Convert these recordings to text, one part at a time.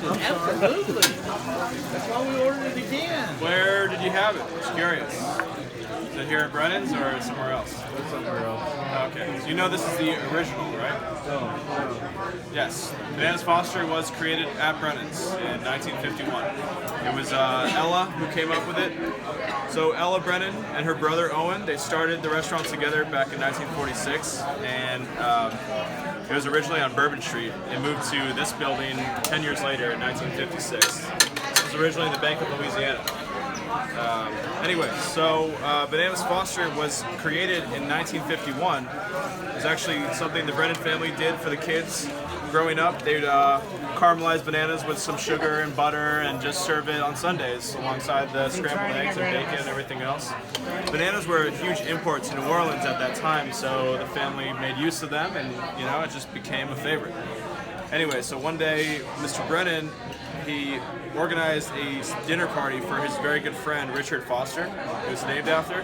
Absolutely. That's why we ordered it again. Where did you have it? Just curious. Is it here at Brennan's or somewhere else? Somewhere else. Okay. So you know this is the original, right? Yes. Bananas Foster was created at Brennan's in 1951. It was Ella who came up with it. So Ella Brennan and her brother Owen, they started the restaurant together back in 1946, and it was originally on Bourbon Street. It moved to this building 10 years later in 1956. It was originally in the Bank of Louisiana. Anyway, so Bananas Foster was created in 1951. It was actually something the Brennan family did for the kids growing up. They'd caramelize bananas with some sugar and butter and just serve it on Sundays alongside the scrambled eggs and bacon and everything else. Bananas were a huge import to New Orleans at that time, so the family made use of them, and you know, it just became a favorite. Anyway, so one day Mr. Brennan, he organized a dinner party for his very good friend Richard Foster, who was named after.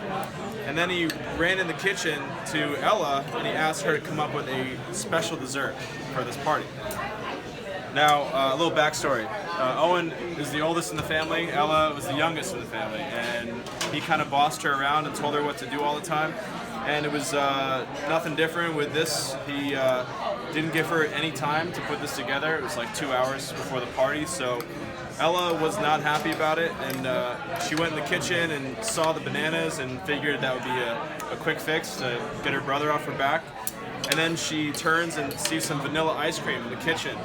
And then he ran in the kitchen to Ella and he asked her to come up with a special dessert for this party. Now, a little backstory. Owen is the oldest in the family. Ella was the youngest in the family, and he kind of bossed her around and told her what to do all the time. And it was nothing different with this. He didn't give her any time to put this together. It was like 2 hours before the party, so Ella was not happy about it, and she went in the kitchen and saw the bananas and figured that would be a quick fix to get her brother off her back. And then she turns and sees some vanilla ice cream in the kitchen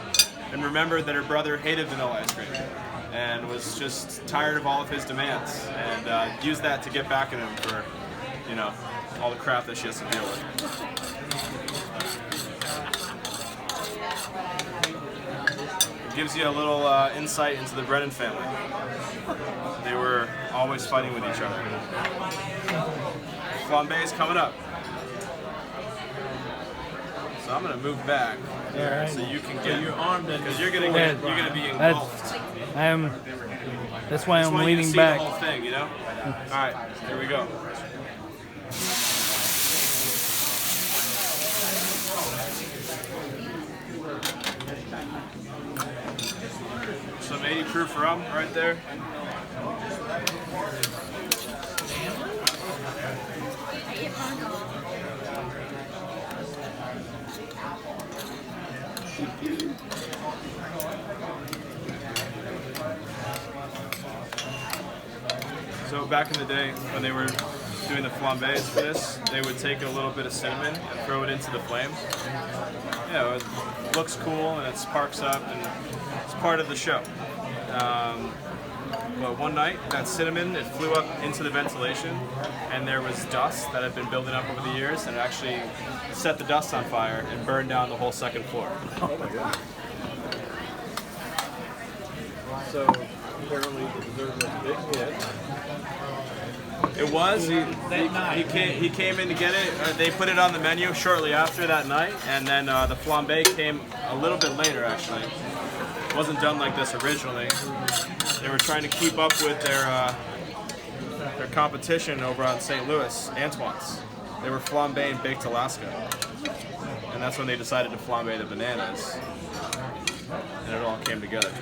and remembered that her brother hated vanilla ice cream and was just tired of all of his demands, and used that to get back at him for, you know, all the crap that she has to deal with. It gives you a little insight into the Brennan family. They were always fighting with each other. Flambe is coming up. So I'm gonna move back here so you can get your arm, because you're gonna be engulfed. That's why I'm leaning leaning back. The whole thing, you know. All right, here we go. Some 80 proof rum right there. So back in the day, when they were doing the flambés for this, they would take a little bit of cinnamon and throw it into the flame. You know, it looks cool and it sparks up and it's part of the show. But one night, that cinnamon, it flew up into the ventilation, and there was dust that had been building up over the years, and it actually set the dust on fire and burned down the whole second floor. Oh my God. So apparently the dessert was a big hit. It was. He came in to get it. They put it on the menu shortly after that night, and then the flambé came a little bit later, actually. It wasn't done like this originally. They were trying to keep up with their competition over on St. Louis, Antoine's. They were flambeing baked Alaska. And that's when they decided to flambe the bananas. And it all came together.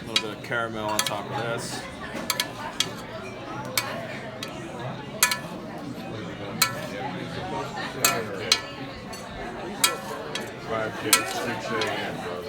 A little bit of caramel on top of this. Five kids, 6 a.m., brother.